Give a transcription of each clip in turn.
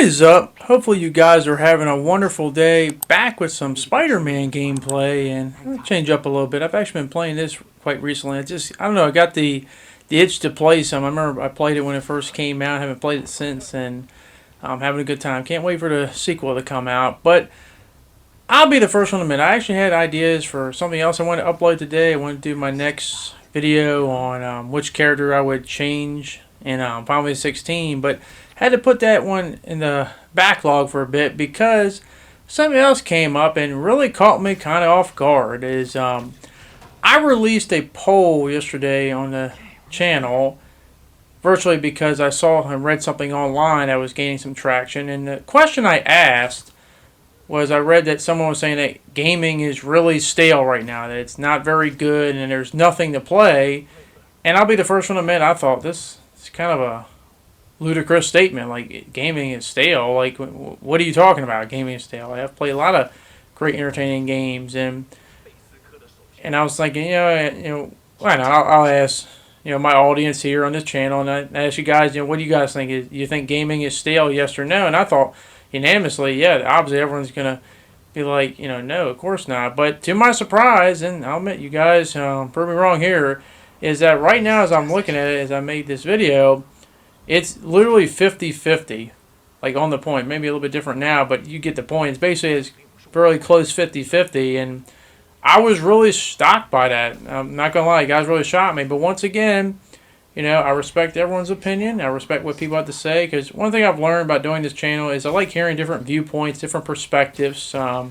is up? Hopefully you guys are having a wonderful day. Back with some Spider-Man gameplay, and I'm gonna change up a little bit. I've actually been playing this quite recently. I don't know, I got the itch to play some. I remember I played it when it first came out. I haven't played it since, and I'm having a good time. Can't wait for the sequel to come out. But I'll be the first one to admit, I actually had ideas for something else I wanted to upload today. I wanted to do my next video on which character I would change in Final Fantasy 16, but had to put that one in the backlog for a bit because something else came up and really caught me kind of off guard. I released a poll yesterday on the channel, virtually because I saw and read something online that was gaining some traction, and the question I asked was, I read that someone was saying that gaming is really stale right now, that it's not very good and there's nothing to play. And I'll be the first one to admit, I thought this is kind of a ludicrous statement. Like, gaming is stale. Like, what are you talking about? Gaming is stale. I've played a lot of great, entertaining games, and I was thinking, why not? I'll ask, my audience here on this channel, and I ask you guys, what do you guys think? You think gaming is stale? Yes or no? And I thought unanimously, yeah. Obviously, everyone's gonna be like, no, of course not. But to my surprise, and I'll admit, you guys prove me wrong here, is that right now, as I'm looking at it, as I made this video, it's literally 50-50, like on the point. Maybe a little bit different now, but you get the point. It's fairly close 50-50, and I was really shocked by that. I'm not going to lie, you guys really shocked me. But once again, I respect everyone's opinion. I respect what people have to say, because one thing I've learned about doing this channel is I like hearing different viewpoints, different perspectives. I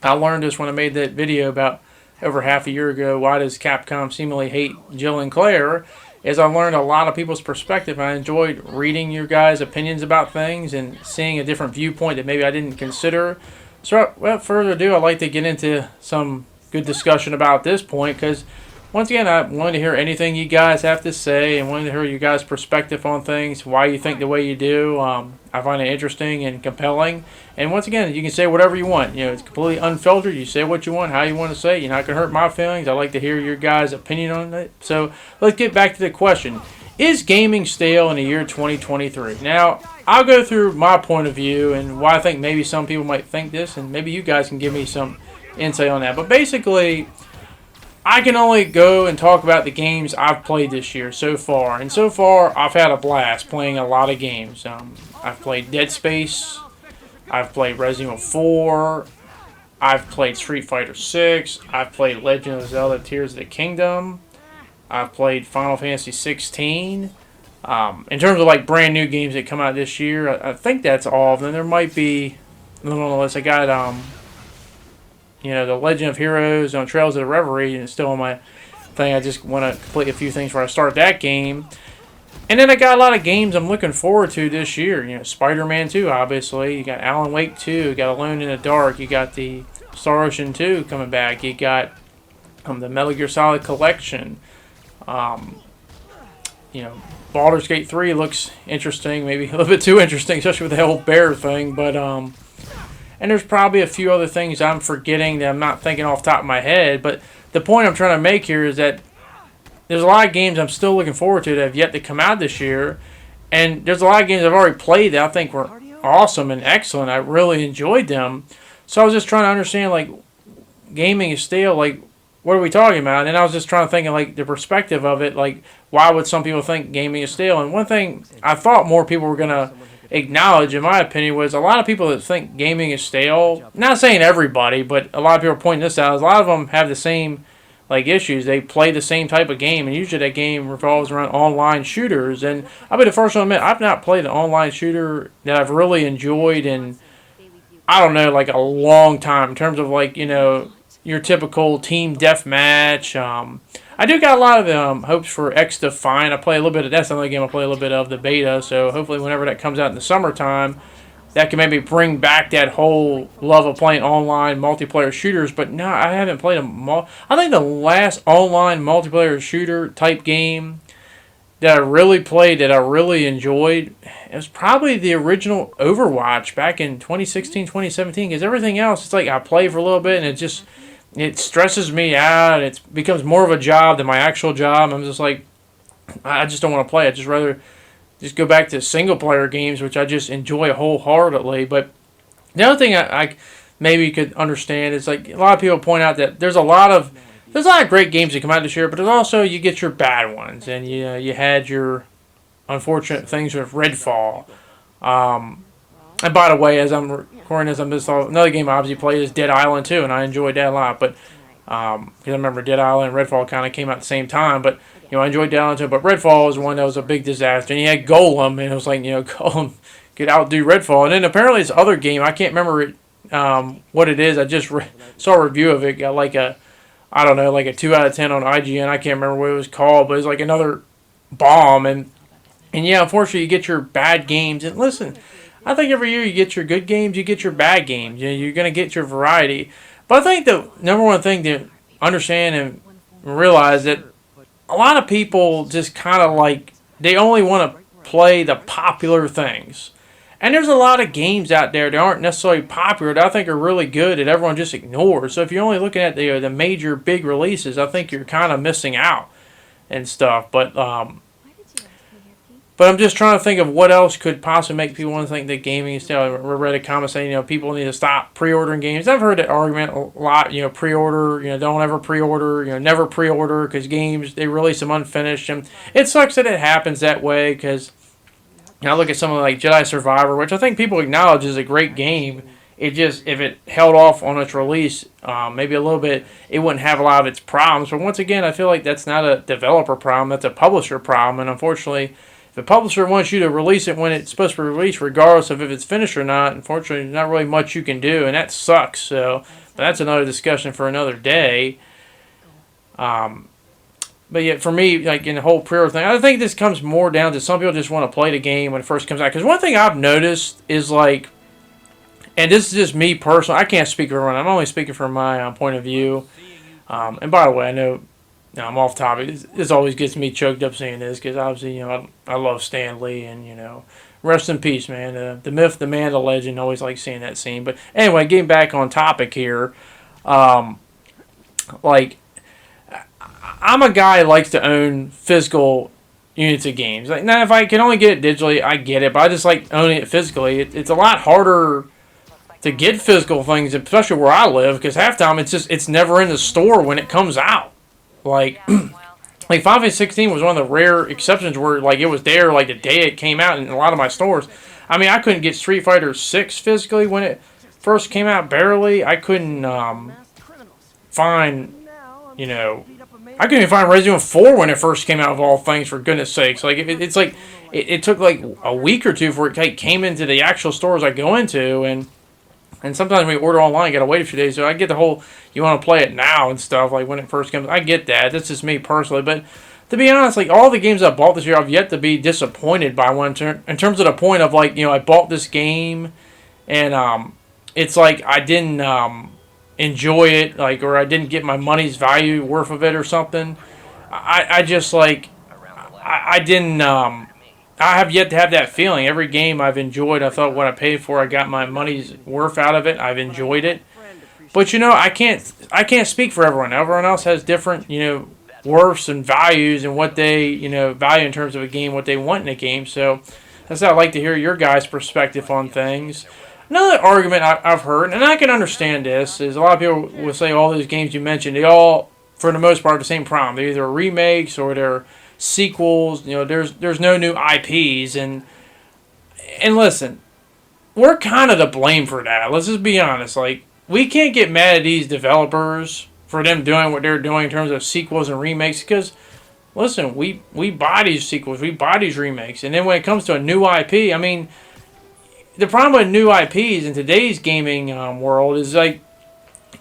learned this when I made that video about over half a year ago, why does Capcom seemingly hate Jill and Claire, is I learned a lot of people's perspective. I enjoyed reading your guys' opinions about things and seeing a different viewpoint that maybe I didn't consider. So without further ado, I'd like to get into some good discussion about this point, because once again, I wanted to hear anything you guys have to say and wanted to hear your guys' perspective on things, why you think the way you do. I find it interesting and compelling. And once again, you can say whatever you want. It's completely unfiltered. You say what you want, how you want to say it. You're not going to hurt my feelings. I like to hear your guys' opinion on it. So let's get back to the question. Is gaming stale in the year 2023? Now, I'll go through my point of view and why I think maybe some people might think this, and maybe you guys can give me some insight on that. But basically, I can only go and talk about the games I've played this year so far. And so far, I've had a blast playing a lot of games. I've played Dead Space. I've played Resident Evil 4. I've played Street Fighter 6. I've played Legend of Zelda Tears of the Kingdom. I've played Final Fantasy 16. In terms of like brand new games that come out this year, I think that's all of them. There might be a little on the list. I got the Legend of Heroes on Trails of the Reverie, and it's still on my thing. I just want to complete a few things before I start that game. And then I got a lot of games I'm looking forward to this year. Spider-Man 2, obviously. You got Alan Wake 2. You got Alone in the Dark. You got the Star Ocean 2 coming back. You got the Metal Gear Solid Collection. Baldur's Gate 3 looks interesting. Maybe a little bit too interesting, especially with the whole bear thing. But and there's probably a few other things I'm forgetting that I'm not thinking off the top of my head. But the point I'm trying to make here is that there's a lot of games I'm still looking forward to that have yet to come out this year. And there's a lot of games I've already played that I think were awesome and excellent. I really enjoyed them. So I was just trying to understand, like, gaming is stale. Like, what are we talking about? And I was just trying to think of, like, the perspective of it. Like, why would some people think gaming is stale? And one thing I thought more people were going to acknowledge, in my opinion, was a lot of people that think gaming is stale. Not saying everybody, but a lot of people are pointing this out. A lot of them have the same issues. They play the same type of game, and usually that game revolves around online shooters. And I'll be the first one to admit, I've not played an online shooter that I've really enjoyed in, I don't know, like a long time, in terms of your typical team deathmatch. I do got a lot of hopes for XDefiant. I play a little bit of that's another game I play a little bit of, the beta. So hopefully whenever that comes out in the summertime, that can maybe bring back that whole love of playing online multiplayer shooters. But no, I haven't played I think the last online multiplayer shooter type game that I really played, that I really enjoyed, it was probably the original Overwatch back in 2016, 2017. Because everything else, it's like I play for a little bit and it stresses me out. It becomes more of a job than my actual job. I'm just like, I just don't want to play. I'd just rather just go back to single player games, which I just enjoy wholeheartedly. But the other thing I maybe could understand is like a lot of people point out that there's a lot of great games that come out this year, but there's also you get your bad ones, and you had your unfortunate things with Redfall. And by the way, as I'm recording this, another game I obviously played is Dead Island 2, and I enjoyed that a lot. But because I remember Dead Island and Redfall kind of came out at the same time, but I enjoyed Dead Island 2. But Redfall was one that was a big disaster, and you had Golem, and it was like Golem could outdo Redfall, and then apparently this other game I can't remember what it is. I just saw a review of it, got like a I don't know, like a 2 out of 10 on IGN. I can't remember what it was called, but it was like another bomb. And yeah, unfortunately, you get your bad games. And listen, I think every year you get your good games, you get your bad games. You're going to get your variety. But I think the number one thing to understand and realize that a lot of people just kind of like, they only want to play the popular things. And there's a lot of games out there that aren't necessarily popular that I think are really good that everyone just ignores. So if you're only looking at the major big releases, I think you're kind of missing out and stuff. But I'm just trying to think of what else could possibly make people want to think that gaming is still. I read a comment saying people need to stop pre-ordering games. I've heard that argument a lot. Pre-order. Don't ever pre-order. Never pre-order because games they release them unfinished, and it sucks that it happens that way because. I look at something like Jedi Survivor, which I think people acknowledge is a great game. It just, if it held off on its release, maybe a little bit, it wouldn't have a lot of its problems. But once again, I feel like that's not a developer problem, that's a publisher problem. And unfortunately, if a publisher wants you to release it when it's supposed to be released, regardless of if it's finished or not, unfortunately, there's not really much you can do, and that sucks. So, but that's another discussion for another day. But yet, for me, like in the whole pre-order thing, I think this comes more down to some people just want to play the game when it first comes out. Because one thing I've noticed is like, and this is just me personally, I can't speak for everyone. I'm only speaking from my point of view. And by the way, I know I'm off topic. This always gets me choked up saying this because obviously, I love Stan Lee and, rest in peace, man. The myth, the man, the legend. Always like seeing that scene. But anyway, getting back on topic here, I'm a guy that likes to own physical units of games. Like, now, if I can only get it digitally, I get it, but I just like owning it physically. It's a lot harder to get physical things, especially where I live, because half the time it's never in the store when it comes out. Like, like Final Fantasy 16 was one of the rare exceptions where like it was there like the day it came out in a lot of my stores. I mean, I couldn't get Street Fighter 6 physically when it first came out, barely. I couldn't find, I couldn't even find Resident Evil 4 when it first came out, of all things, for goodness sakes. Like, it's like, it took like a week or two before it came into the actual stores I go into, and sometimes when you order online, you gotta wait a few days. So I get the whole, you want to play it now and stuff, like when it first comes. I get that. That's just me personally. But to be honest, like all the games I bought this year, I've yet to be disappointed by one in terms of the point of like, I bought this game, and it's like I didn't enjoy it, like, or I didn't get my money's value worth of it or something. I just like I didn't I have yet to have that feeling. Every game I've enjoyed, I thought what I paid for, I got my money's worth out of it. I've enjoyed it. But I can't speak for everyone. Everyone else has different, worths and values and what they, value in terms of a game, what they want in a game. So that's how I'd like to hear your guys' perspective on things. Another argument I've heard, and I can understand this, is a lot of people will say all those games you mentioned, they all, for the most part, have the same problem. They're either remakes or they're sequels. There's no new IPs, and listen, we're kind of to blame for that. Let's just be honest. Like, we can't get mad at these developers for them doing what they're doing in terms of sequels and remakes, because listen, we buy these sequels, we buy these remakes, and then when it comes to a new IP, I mean, the problem with new IPs in today's gaming world is like,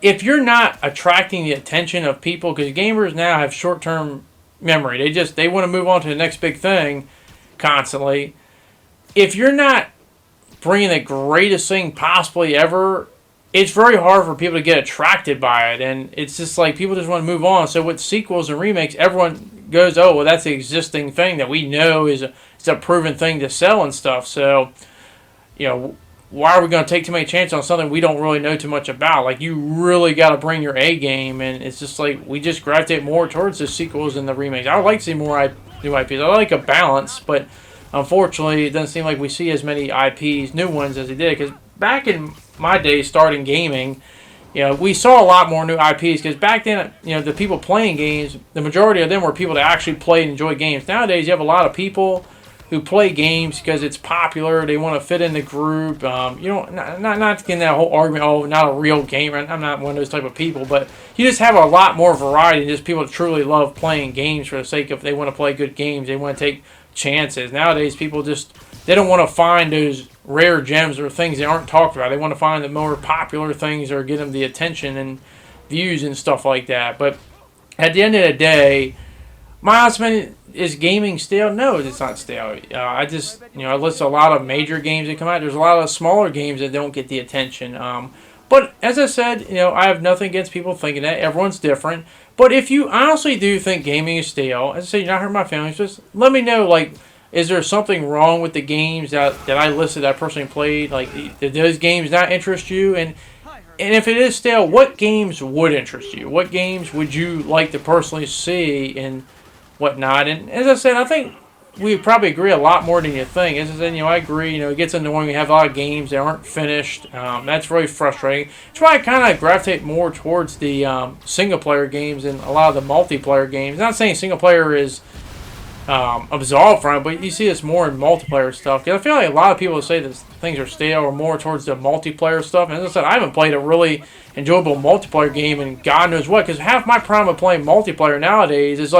if you're not attracting the attention of people, because gamers now have short-term memory, they want to move on to the next big thing constantly. If you're not bringing the greatest thing possibly ever, it's very hard for people to get attracted by it, and it's just like people just want to move on. So with sequels and remakes, everyone goes, oh, well, that's the existing thing that we know is a proven thing to sell and stuff. So why are we going to take too many chances on something we don't really know too much about? Like, you really got to bring your A game, and it's just like we just gravitate more towards the sequels and the remakes. I would like to see more new IPs. I like a balance, but unfortunately, it doesn't seem like we see as many IPs, new ones, as they did. Because back in my days, starting gaming, we saw a lot more new IPs. Because back then, the people playing games, the majority of them were people that actually play and enjoy games. Nowadays, you have a lot of people who play games because it's popular. They want to fit in the group. Not getting that whole argument. Oh, not a real gamer. I'm not one of those type of people. But you just have a lot more variety than just people that truly love playing games for the sake of they want to play good games. They want to take chances. Nowadays, people they don't want to find those rare gems or things that aren't talked about. They want to find the more popular things or get them the attention and views and stuff like that. But at the end of the day, my husband, is gaming stale? No, it's not stale. I just, I list a lot of major games that come out. There's a lot of smaller games that don't get the attention. But as I said, I have nothing against people thinking that. Everyone's different. But if you honestly do think gaming is stale, as I said, you're not hurting my feelings. Just let me know, is there something wrong with the games that I listed that I personally played? Did those games not interest you? And if it is stale, what games would interest you? What games would you like to personally see and whatnot? And as I said, I think we probably agree a lot more than you think. As I said, I agree. It gets annoying. We have a lot of games that aren't finished. That's really frustrating. That's why I kind of gravitate more towards the single-player games and a lot of the multiplayer games. Not saying single-player is absolved from it, but you see this more in multiplayer stuff. Because I feel like a lot of people say that things are stale or more towards the multiplayer stuff. And as I said, I haven't played a really enjoyable multiplayer game in God knows what. Because half my problem with playing multiplayer nowadays is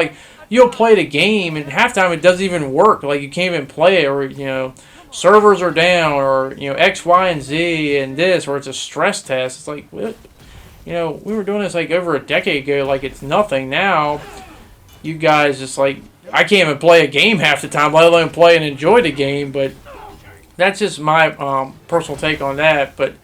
you'll play the game and half the time it doesn't even work. You can't even play it, or servers are down, or X, Y, and Z and this, or it's a stress test. It's like, what? We were doing this over a decade ago. It's nothing now. You guys just I can't even play a game half the time, let alone play and enjoy the game. But that's just my personal take on that. But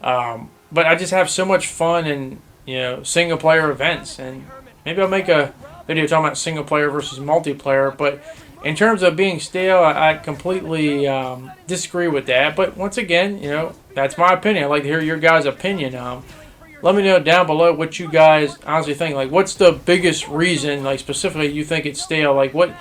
I just have so much fun in single player events, and maybe I'll make a video talking about single player versus multiplayer. But in terms of being stale, I completely disagree with that. But once again, that's my opinion. I'd like to hear your guys' opinion. Let me know down below what you guys honestly think. What's the biggest reason, specifically, you think it's stale? What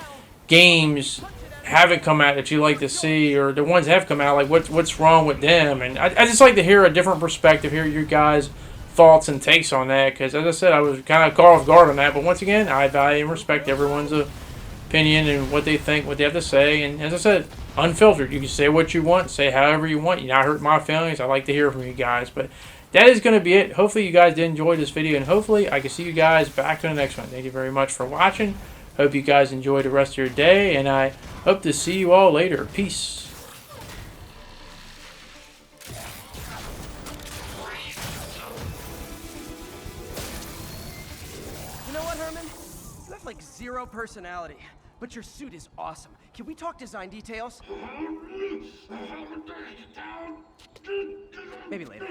games haven't come out that you like to see, or the ones that have come out, what's wrong with them? And I just like to hear a different perspective, hear your guys' thoughts and takes on that, because as I said, I was kind of caught off guard on that. But once again, I value and respect everyone's opinion and what they think, what they have to say. And as I said, unfiltered. You can say what you want, say however you want. You're not hurting my feelings. I like to hear from you guys. But that is going to be it. Hopefully you guys did enjoy this video, and hopefully I can see you guys back in the next one. Thank you very much for watching. Hope you guys enjoy the rest of your day, and I hope to see you all later. Peace. You know what, Herman? You have zero personality, but your suit is awesome. Can we talk design details? Maybe later.